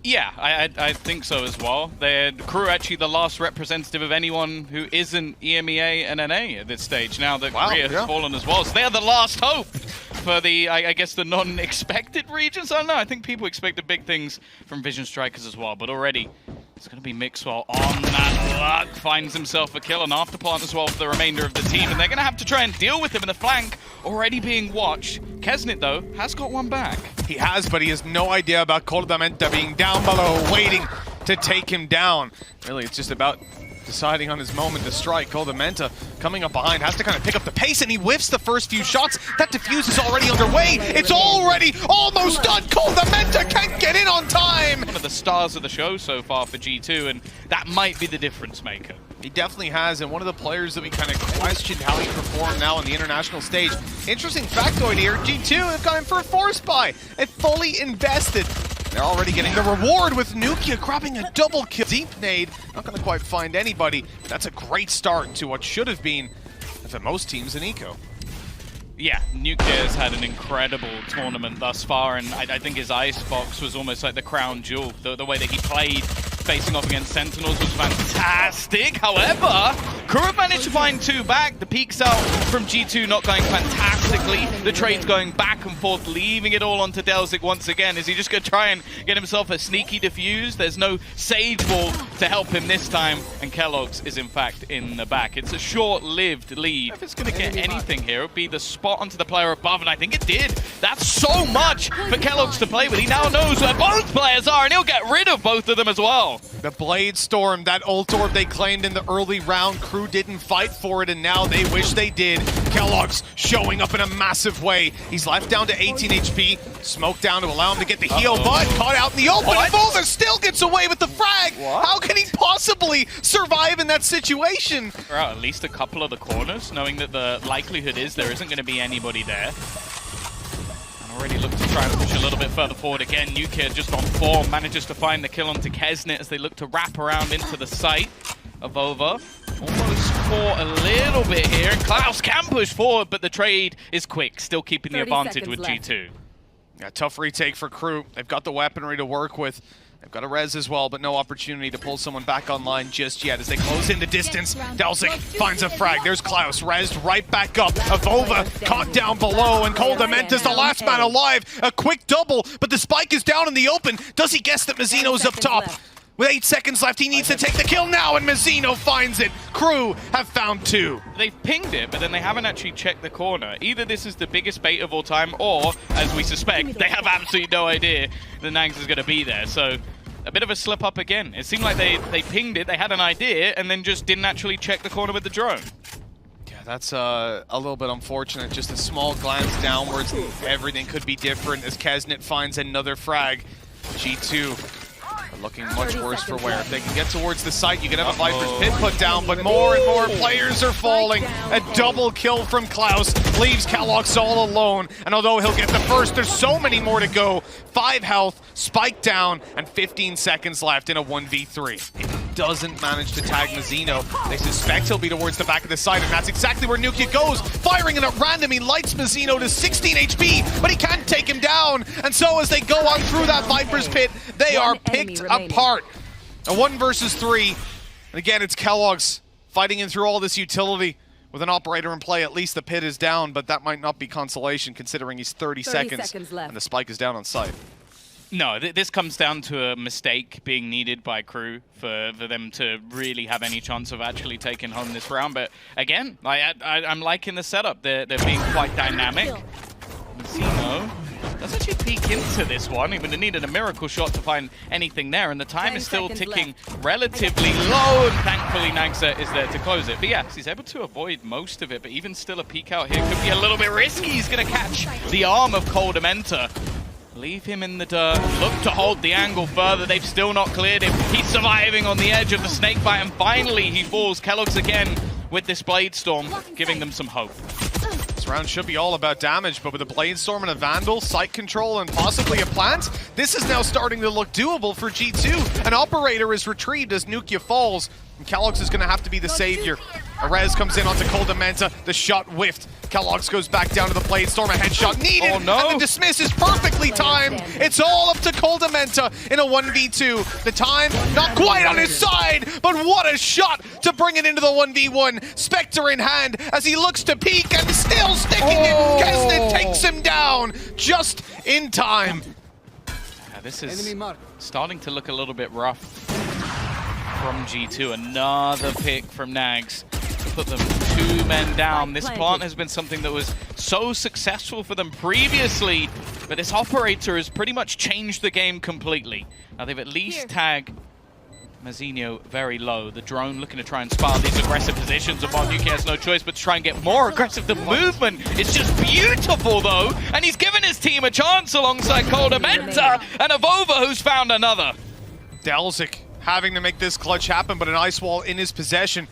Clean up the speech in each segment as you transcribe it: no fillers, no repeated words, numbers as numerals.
Yeah, I think so as well. They're Crew actually the last representative of anyone who isn't EMEA and NA at this stage. Now that Korea has fallen as well, so they're the last hope for the, I guess, the non-expected regions. I don't know. I think people expected big things from Vision Strikers as well, but already it's going to be Mixwell on that luck. Finds himself a kill, and afterplant as well for the remainder of the team, and they're going to have to try and deal with him in the flank, already being watched. Kesnit, though, has got one back. He has, but he has no idea about Cordamenta being down below, waiting to take him down. Really, it's just about deciding on his moment to strike. Cordamenta coming up behind, has to kind of pick up the pace, and he whiffs the first few shots. That defuse is already underway. It's already almost done. Cordamenta can't get in on time. One of the stars of the show so far for G2, and that might be the difference maker. He definitely has, and one of the players that we kind of questioned how he performed now on the international stage. Interesting factoid here, G2 have gone in for a force buy. They fully invested. They're already getting the reward with Nukia grabbing a double kill. Deep nade, not going to quite find anybody. That's a great start to what should have been for most teams in Eco. Yeah, Nukia has had an incredible tournament thus far, and I think his Icebox was almost like the crown jewel. The way that he played facing off against Sentinels was fantastic. However, Crew have managed to find two back. The peeks out from G2 not going fantastically. The trade's going back and forth, leaving it all onto Delzik once again. Is he just going to try and get himself a sneaky defuse? There's no Sage Wall to help him this time, and Kellogg's is in fact in the back. It's a short-lived lead. If it's going to get anything here, it would be the spot onto the player above, and I think it did. That's so much for Kellogg's to play with. He now knows where both players are, and he'll get rid of both of them as well. The Blade Storm, that ult orb they claimed in the early round, Crew didn't fight for it, and now they wish they did. Kellogg's showing up in a massive way. He's left down to 18 HP. Smoke down to allow him to get the heal, but caught out in the open. Volva still gets away with the frag. How can he possibly survive in that situation? We're out at least a couple of the corners, knowing that the likelihood is there isn't going to be anybody there. Already look to try and push a little bit further forward again. Nukia just on form, manages to find the kill onto Kesnit as they look to wrap around into the site of Over. Almost caught a little bit here, and Klaus can push forward, but the trade is quick, still keeping the advantage with G2. Yeah, tough retake for Crew. They've got the weaponry to work with. They've got a res as well, but no opportunity to pull someone back online just yet as they close in the distance. Delzik finds a frag. There's Klaus, rezzed right back up. Avova caught down below, and Cordamenta's the last man alive. A quick double, but the spike is down in the open. Does he guess that Mazzino's up top? With 8 seconds left, he needs to take the kill now, and Mazzino finds it. Crew have found two. They've pinged it, but then they haven't actually checked the corner. Either this is the biggest bait of all time, or, as we suspect, they have absolutely no idea that Nags is going to be there. So, a bit of a slip up again. It seemed like they pinged it, they had an idea, and then just didn't actually check the corner with the drone. Yeah, that's a little bit unfortunate. Just a small glance downwards, and everything could be different as Kesnit finds another frag. G2 looking much worse for wear. If they can get towards the site, you can have a Viper's Pit put down, but more and more players are falling. A double kill from Klaus leaves Kellogg's all alone, and although he'll get the first, there's so many more to go. 5 health, spike down, and 15 seconds left in a 1v3. It doesn't manage to tag Mazzino. They suspect he'll be towards the back of the site, and that's exactly where Nukia goes. Firing it at random, he lights Mazzino to 16 HP, but he can't take him down. And so as they go on through that Viper's Pit, they are picked apart. A 1 versus 3. And again, it's Kellogg's fighting in through all this utility. With an operator in play, at least the pit is down, but that might not be consolation considering he's 30 seconds left. And the spike is down on site. No, this comes down to a mistake being needed by Crew for them to really have any chance of actually taking home this round. But again, I'm liking the setup. They're being quite dynamic. Mazzino does actually peek into this one. He would have needed a miracle shot to find anything there, and the time is still ticking relatively low, and thankfully Nagsa is there to close it. But yeah, he's able to avoid most of it, but even still a peek out here could be a little bit risky. He's going to catch the arm of Cordamenta. Leave him in the dirt, look to hold the angle further. They've still not cleared him. He's surviving on the edge of the snake bite, and finally he falls. Kellogg's again with this Blade Storm, giving them some hope. This round should be all about damage, but with a Blade Storm and a Vandal, site control, and possibly a plant, this is now starting to look doable for G2. An operator is retrieved as Nukia falls, and Kellogg's is going to have to be the savior. Arez comes in onto Coldamenta. The shot whiffed. Kellogg's goes back down to the blade. Storm, a headshot needed. Oh, no. And the dismiss is perfectly timed. It's all up to Coldamenta in a 1v2. The time, not quite on his side, but what a shot to bring it into the 1v1. Spectre in hand as he looks to peek and still sticking it. Kesnet takes him down just in time. Yeah, this is starting to look a little bit rough from G2. Another pick from Nags to put them 2 men down. This plant has been something that was so successful for them previously, but this operator has pretty much changed the game completely. Now they've at least tagged Mazinho very low. The drone looking to try and spar these aggressive positions upon Nuki has no choice but to try and get more aggressive. The movement is just beautiful though, and he's given his team a chance alongside Coldamenta and Avova, who's found another. Delzik having to make this clutch happen, but an ice wall in his possession.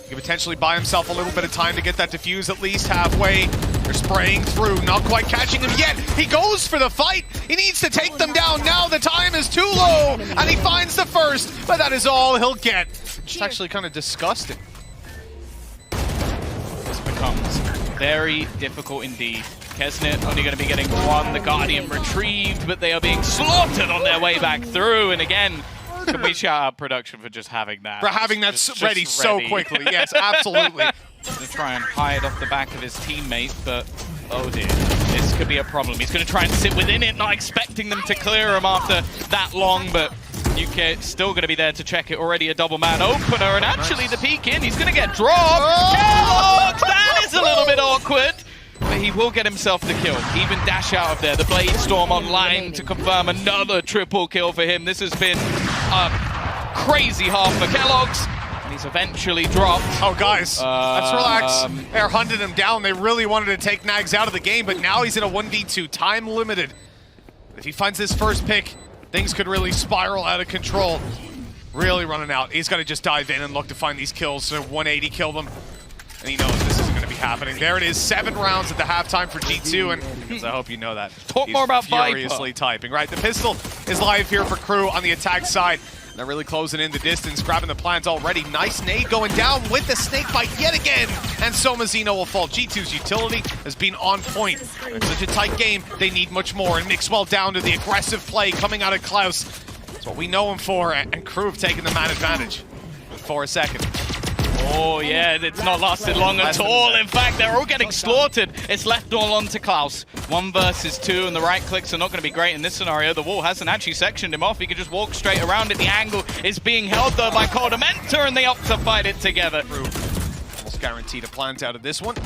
He could potentially buy himself a little bit of time to get that defuse at least halfway. They're spraying through, not quite catching him yet. He goes for the fight. He needs to take them down now. The time is too low, and he finds the first, but that is all he'll get. It's actually kind of disgusting. This becomes very difficult indeed. Kesnet only going to be getting 1. The Guardian retrieved, but they are being slaughtered on their way back through. And again, can we shout out production for just having that? For having that ready so quickly. Yes, absolutely. Going to try and hide off the back of his teammate, but oh dear, this could be a problem. He's going to try and sit within it, not expecting them to clear him after that long, but UK still going to be there to check it. Already a double man opener, and actually the peek in, he's going to get dropped. Kellogg's, that is a little bit awkward. But he will get himself the kill. Even dash out of there. The Blade Storm online to confirm another triple kill for him. This has been a crazy half for Kellogg's. And he's eventually dropped. Oh, guys, let's relax. They're hunting him down. They really wanted to take Nags out of the game, but now he's in a 1v2, time limited. If he finds this first pick, things could really spiral out of control. Really running out. He's got to just dive in and look to find these kills. So 180 kill them. And he knows this isn't going to be happening. There it is, 7 rounds at the halftime for G2, and I hope you know that. Talk more about furiously typing, right? The pistol is live here for Crew on the attack side. They're really closing in the distance, grabbing the plant already. Nice nade going down with the snake bite yet again, and so Mazinho will fall. G2's utility has been on point. It's such a tight game, they need much more, and Mixwell down to the aggressive play coming out of Klaus. That's what we know him for, and Crew have taken the man advantage for a second. Oh yeah, it's not lasted long at all. In fact, they're all getting slaughtered. It's left all on to Klaus. 1 versus 2, and the right clicks are not going to be great in this scenario. The wall hasn't actually sectioned him off. He can just walk straight around it. The angle is being held though by Coldamenta, and they opt to fight it together. Almost guaranteed a plant out of this one.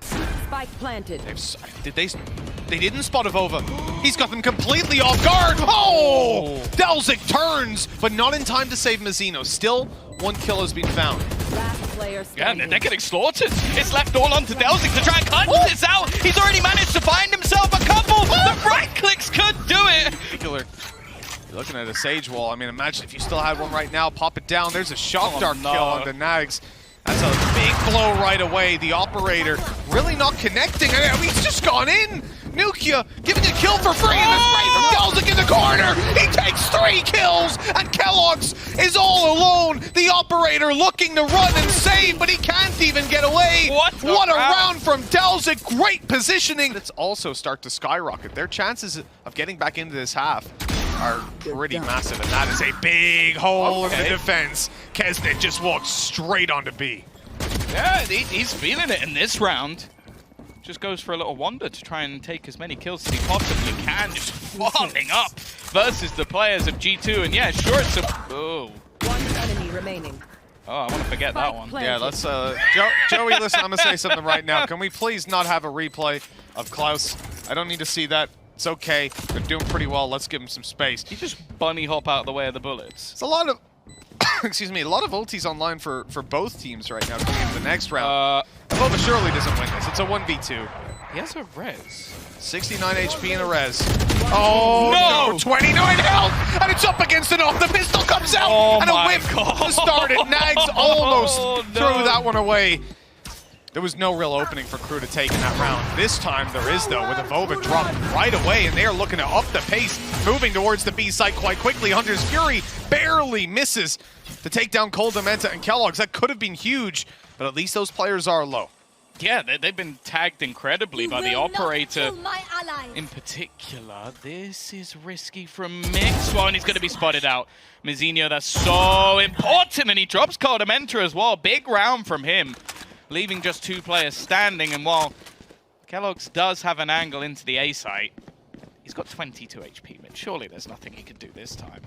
Spike planted. They didn't spot Avova. He's got them completely off guard. Oh! Delzik turns, but not in time to save Mazinho. Still, 1 kill has been found. Yeah, they're getting slaughtered. It's left all onto Delzik to try and cut this out. He's already managed to find himself a couple. The right clicks could do it. You're looking at a Sage Wall. I mean, imagine if you still had one right now. Pop it down. There's a Shock Dart kill on the Nags. That's a big blow right away. The operator really not connecting. I mean, he's just gone in. Nukia giving a kill for free, and the spray from Delzik in the corner. He takes 3 kills, and Kellogg's is all alone. The operator looking to run and save, but he can't even get away. What a round from Delzik. Great positioning. Let's also start to skyrocket. Their chances of getting back into this half are pretty massive, and that is a big hole in the defense. Kesnet just walked straight onto B. Yeah, he's feeling it in this round. Just goes for a little wander to try and take as many kills as he possibly can, just farming up versus the players of G2. And yeah, sure, it's a... Oh. 1 enemy remaining. Oh, I want to forget that one. Yeah, let's... Joey, listen, I'm going to say something right now. Can we please not have a replay of Klaus? I don't need to see that. It's okay. They're doing pretty well. Let's give him some space. He just bunny hop out of the way of the bullets. It's a lot of... excuse me, a lot of ultis online for both teams right now coming into the next round. Avova surely doesn't win this. It's a 1v2. He has a res. 69 HP and a res. Oh no! 29 health! And it's up against an off. The pistol comes out! And a whip to start it. Nags almost threw that one away. There was no real opening for Crew to take in that round. This time there is, though, with Avova dropped right away, and they are looking to up the pace, moving towards the B site quite quickly. Hunter's Fury barely misses to take down Coldamenta and Kellogg's. That could have been huge, but at least those players are low. Yeah, they've been tagged incredibly by the operator. My allies. In particular, this is risky from Mixwell, and he's going to be spotted out. Mizzino, that's so important, and he drops Codamenta as well. Big round from him, leaving just 2 players standing. And while keloqz does have an angle into the A site, he's got 22 HP, but surely there's nothing he could do this time.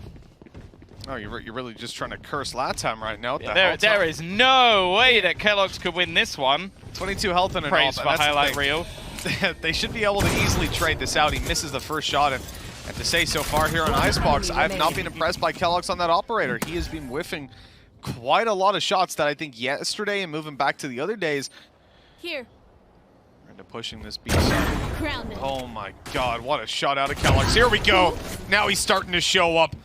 Oh, you're really just trying to curse Latam right now. Yeah, there is no way that keloqz could win this one. 22 health and an Praise for highlight reel. They should be able to easily trade this out. He misses the first shot, and to say so far here on Icebox, I have not been impressed by keloqz on that operator. He has been whiffing quite a lot of shots that I think yesterday, and moving back to the other days. Here. Into pushing this B side. Grounded. Oh my god, what a shot out of keloqz. Here we go. Now he's starting to show up.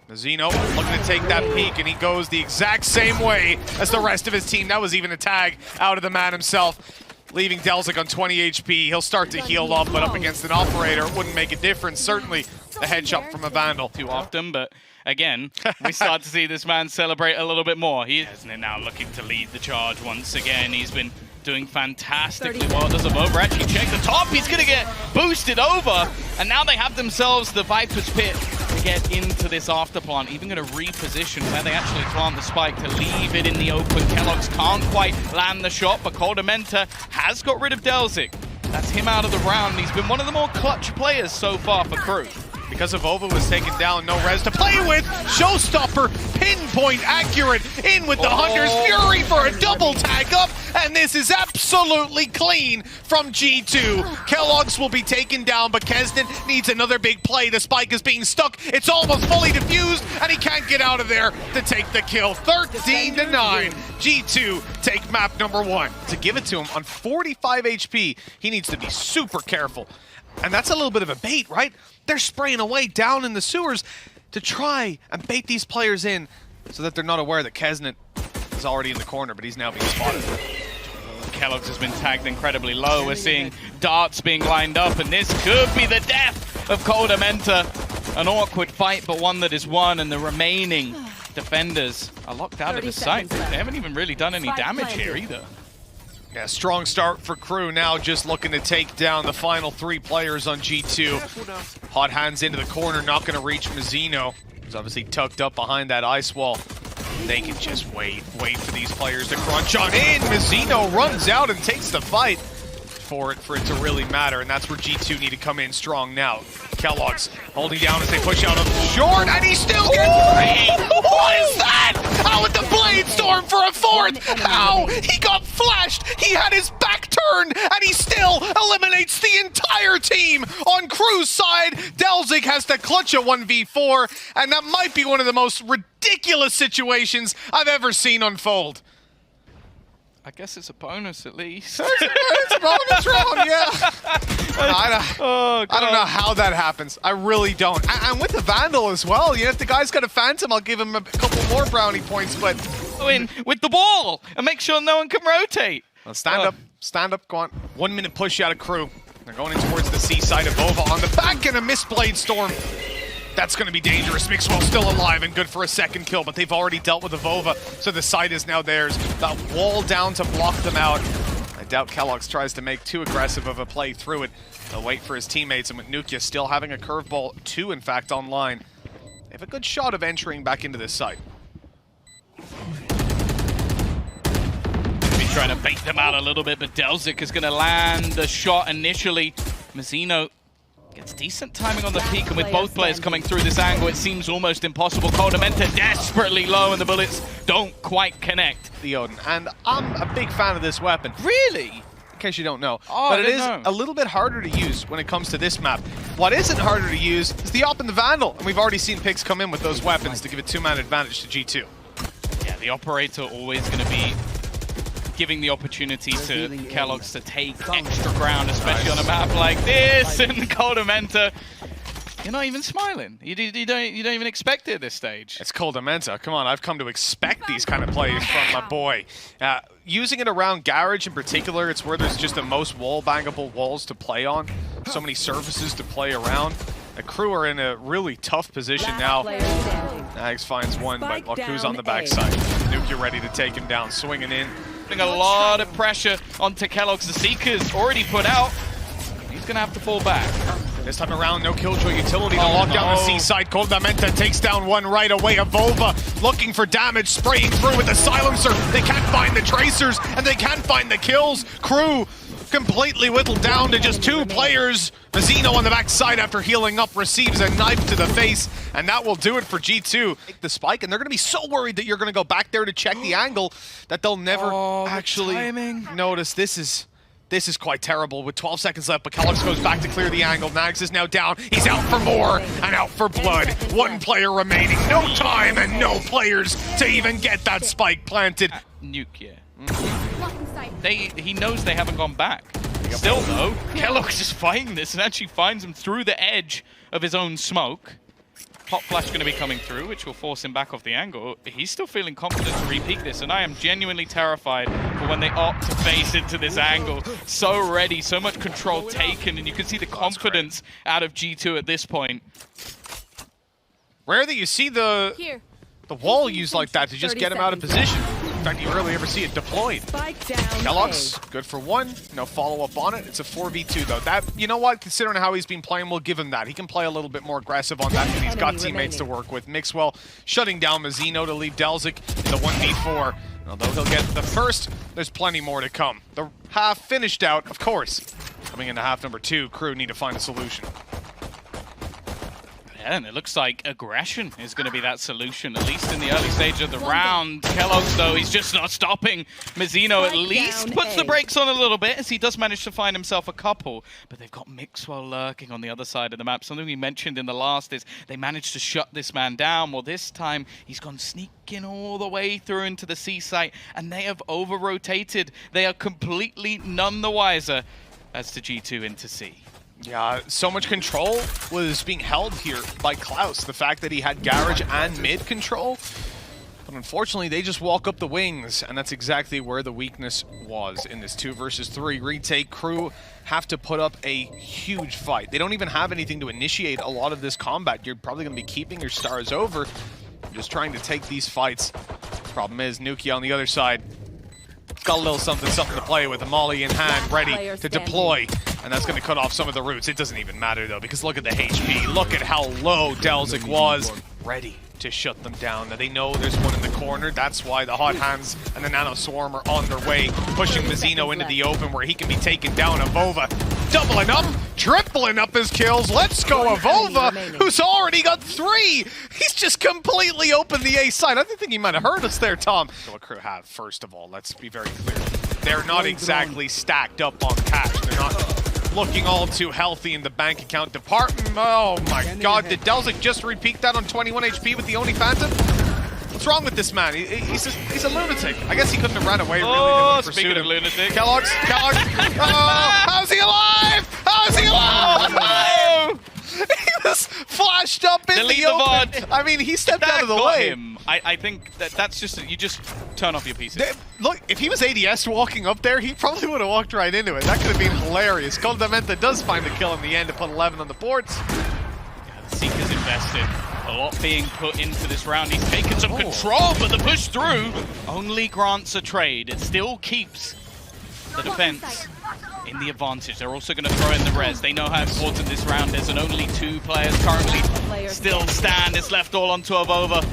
Mizzino looking to take that peek, and he goes the exact same way as the rest of his team. That was even a tag out of the man himself, leaving delzik on 20 HP. He'll start to heal up, but up against an operator, it wouldn't make a difference. Certainly a headshot from a Vandal. Too often, but again, we start to see this man celebrate a little bit more. He is now looking to lead the charge once again. He's been doing fantastically well. Does Avova actually check the top? He's going to get boosted over, and now they have themselves the Viper's Pit to get into this after plant. Even going to reposition where they actually plant the spike to leave it in the open. keloqz can't quite land the shot, but Codamenta has got rid of delzik. That's him out of the round. He's been one of the more clutch players so far for Crew. Because Avova was taken down, no res to play with. Showstopper, pinpoint accurate, in with the Hunter's Fury for a double tag up, and this is absolutely clean from G2. keloqz will be taken down, but Kesnet needs another big play. The spike is being stuck. It's almost fully diffused, and he can't get out of there to take the kill. 13-9. G2 take map number 1. To give it to him on 45 HP, he needs to be super careful. And that's a little bit of a bait, right? They're spraying away down in the sewers to try and bait these players in so that they're not aware that Kesnet is already in the corner, but he's now being spotted. keloqz has been tagged incredibly low. We're seeing darts being lined up, and this could be the death of Codamenta. An awkward fight, but one that is won, and the remaining defenders are locked out of the site. They haven't even really done any damage here either. Yeah, strong start for Crew, now just looking to take down the final 3 players on G2. Hot hands into the corner, not going to reach Mizzino. He's obviously tucked up behind that ice wall. They can just wait for these players to crunch on in. Mizzino runs out and takes the fight for it to really matter, and that's where G2 need to come in strong now. keloqz holding down as they push out of short, and he still gets 3! What is that? How with the Blade Storm for a 4th? How? He got flashed! He had his back turned, and he still eliminates the entire team on Crew's side. delzik has to clutch a 1v4, and that might be one of the most ridiculous situations I've ever seen unfold. I guess it's a bonus at least. It's a bonus round, yeah. I don't know how that happens. I really don't. And with the Vandal as well. You know, if the guy's got a Phantom, I'll give him a couple more brownie points, but... Go in with the ball and make sure no one can rotate. Well, stand up, go on. 1 minute push out of Crew. They're going in towards the C side of Avova on the back, and a missed Blade Storm. That's going to be dangerous. Mixwell still alive and good for a 2nd kill, but they've already dealt with Avova, so the site is now theirs. That wall down to block them out. I doubt keloqz tries to make too aggressive of a play through it. They'll wait for his teammates, and with Nukia still having a curveball, 2 in fact online, they have a good shot of entering back into this site. He's trying to bait them out a little bit, but delzik is going to land the shot initially. Mizzino gets decent timing on the peak, and with both players coming through this angle, it seems almost impossible. Codamenta desperately low, and the bullets don't quite connect. The Odin, and I'm a big fan of this weapon. Really? In case you don't know. Oh, but it is a little bit harder to use when it comes to this map. What isn't harder to use is the Op and the Vandal, and we've already seen picks come in with those weapons to give a 2-man advantage to G2. Yeah, the operator always going to be giving the opportunity to keloqz to take extra ground, especially on a map like this. And Codamenta, you're not even smiling. You don't even expect it at this stage. It's Codamenta. Come on, I've come to expect these kind of plays from my boy. Using it around Garage in particular, it's where there's just the most wall-bangable walls to play on. So many surfaces to play around. The crew are in a really tough position Last now. player standing. Nags finds one, but Spike look who's on the down A. backside. Nuke ready to take him down, swinging in. Putting a lot of pressure onto Kellogg's. The Seeker's already put out. He's going to have to fall back. This time around, no Killjoy utility to lock down the C-side. Coldamenta takes down one right away. Avova looking for damage, spraying through with the silencer. They can't find the tracers, and they can't find the kills. Crew completely whittled down to just two players. Mazzino on the backside after healing up receives a knife to the face, and that will do it for G2. Take the spike, and they're going to be so worried that you're going to go back there to check the angle that they'll never actually notice. This is quite terrible with 12 seconds left, but Kellogg's goes back to clear the angle. Nags is now down. He's out for more and out for blood. One player remaining. No time and no players to even get that spike planted. Nuke, yeah. He knows they haven't gone back. Still, though, Kellogg's just fighting this and actually finds him through the edge of his own smoke. Pop flash going to be coming through, which will force him back off the angle. He's still feeling confident to repeat this, and I am genuinely terrified for when they opt to face into this angle. So ready, so much control taken, and you can see the confidence out of G2 at this point. Rare that you see the wall used like that to just get him out of position. In fact, you rarely ever see it deployed. Spike down Kellogg's, A. good for one. No follow-up on it. It's a 4v2, though. That, you know what? Considering how he's been playing, we'll give him that. He can play a little bit more aggressive on that, and he's got teammates to work with. Mixwell shutting down Mazzino to leave Delzik in the 1v4. Although he'll get the first, there's plenty more to come. The half finished out, of course. Coming into half number 2, crew need to find a solution. And it looks like aggression is going to be that solution, at least in the early stage of the round. Kellogg's, though, he's just not stopping. Mazzino at least puts the brakes on a little bit as he does manage to find himself a couple. But they've got Mixwell lurking on the other side of the map. Something we mentioned in the last is they managed to shut this man down. Well, this time he's gone sneaking all the way through into the C site, and they have over-rotated. They are completely none the wiser as to G2 into C. Yeah, so much control was being held here by Klaus. The fact that he had garage and mid control. But unfortunately, they just walk up the wings, and that's exactly where the weakness was in this 2 versus 3 retake. Crew have to put up a huge fight. They don't even have anything to initiate a lot of this combat. You're probably going to be keeping your stars over, just trying to take these fights. Problem is, Nuki on the other side got a little something to play with. A molly in hand, ready to deploy. And that's going to cut off some of the roots. It doesn't even matter, though, because look at the HP. Look at how low Delzik was. Ready to shut them down. Now, they know there's one in the corner. That's why the Hot Hands and the Nano Swarm are on their way, pushing Mazzino into the open where he can be taken down. Avova doubling up, tripling up his kills. Let's go, Avova, who's already got 3. He's just completely opened the A side. I think he might have heard us there, Tom. What crew have, first of all, let's be very clear. They're not exactly stacked up on cash. They're not looking all too healthy in the bank account department. Oh my god, did Delzik just repeat that on 21 HP with the only Phantom? What's wrong with this man? He's a lunatic. I guess he couldn't have ran away, really. Oh, speaking of lunatic. Kellogg's. Oh, how's he alive? How's he alive? Oh, He was flashed up in the open. I mean, he stepped out of the way. I think that's just, you just turn off your PC. Look, if he was ADS walking up there, he probably would have walked right into it. That could have been hilarious. Coldamenta does find the kill in the end to put 11 on the boards. Yeah, the Seeker's invested. A lot being put into this round. He's taken some control, but the push through only grants a trade. It still keeps the defense in the advantage. They're also going to throw in the res. They know how important this round is, and only 2 players currently still stand. It's left all onto Avova.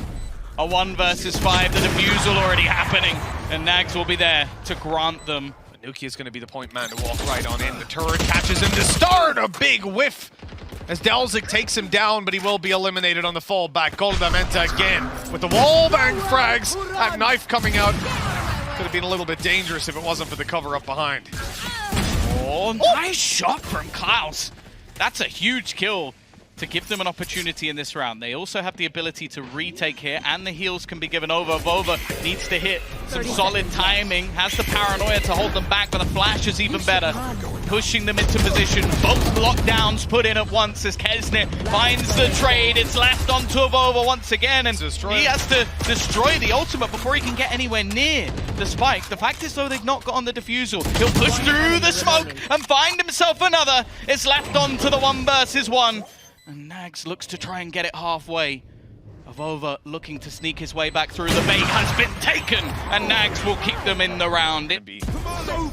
A 1 versus 5, the defusal already happening, and Nags will be there to grant them. Nuki is going to be the point man to walk right on in. The turret catches him to start. A big whiff as Delzik takes him down, but he will be eliminated on the fallback. Coldamenta again with the wallbang frags. That knife coming out could have been a little bit dangerous if it wasn't for the cover up behind. Oh, nice shot from Klaus. That's a huge kill to give them an opportunity in this round. They also have the ability to retake here, and the heals can be given over. Vova needs to hit some solid timing, has the paranoia to hold them back, but the flash is even better. Pushing them into position. Both lockdowns put in at once as Kesnet finds the trade. It's left onto Vova once again, and he has to destroy the ultimate before he can get anywhere near the spike. The fact is, though, they've not got on the defusal. He'll push through the smoke and find himself another. It's left onto the 1 versus 1. And Nags looks to try and get it halfway. Avova looking to sneak his way back through. The bait has been taken, and Nags will keep them in the round.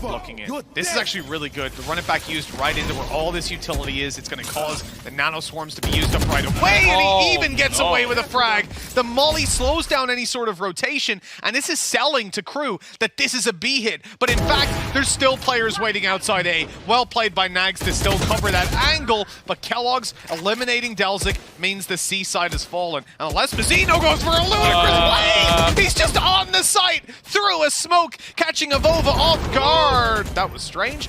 Looking in. This is actually really good. The run it back used right into where all this utility is. It's going to cause the nano swarms to be used up right away, and he even gets away with a frag. The molly slows down any sort of rotation, and this is selling to crew that this is a B hit. But in fact, there's still players waiting outside A. Well played by Nags to still cover that angle, but Kellogg's eliminating Delzik means the C side has fallen. And unless Mazzino goes for a ludicrous play, he's just on the site through a smoke, catching Avova off guard. That was strange.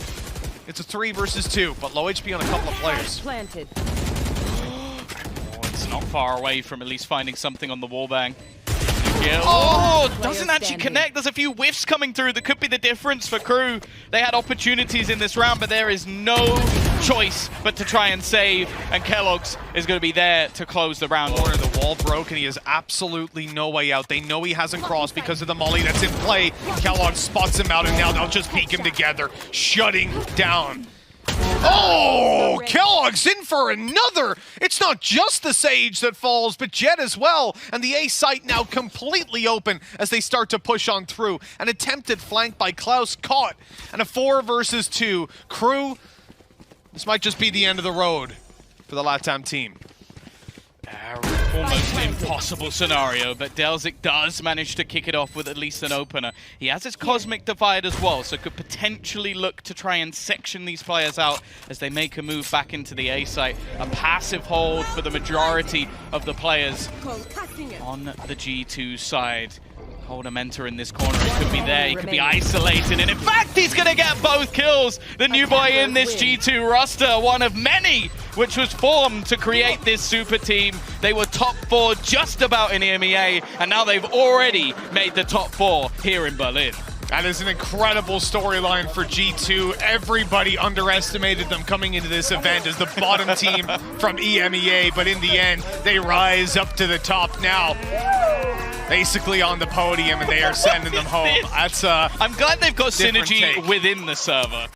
It's a 3 versus 2, but low HP on a couple of players. Planted. Oh, it's not far away from at least finding something on the wallbang. Oh, doesn't actually connect. There's a few whiffs coming through that could be the difference for crew. They had opportunities in this round, but there is no choice but to try and save, and Kellogg's is going to be there to close the round. The wall broke, and he has absolutely no way out. They know he hasn't crossed because of the molly that's in play. Kellogg spots him out, and now they'll just peek him together, shutting down. Oh, Kellogg's in for another. It's not just the Sage that falls, but Jet as well. And the A site now completely open as they start to push on through. An attempted flank by Klaus caught. And a 4 versus 2. Crew, this might just be the end of the road for the LATAM team. Almost impossible scenario, but Delzik does manage to kick it off with at least an opener. He has his Cosmic Divide as well, so could potentially look to try and section these players out as they make a move back into the A site. A passive hold for the majority of the players on the G2 side. Hold a mentor in this corner, he could be there, he could be isolated, and in fact he's going to get both kills! The new boy in this G2 roster, one of many which was formed to create this super team. They were top 4 just about in EMEA, and now they've already made the top 4 here in Berlin. That is an incredible storyline for G2. Everybody underestimated them coming into this event as the bottom team from EMEA, but in the end, they rise up to the top now. Basically on the podium, and they are sending them home. That's I'm glad they've got synergy take within the server.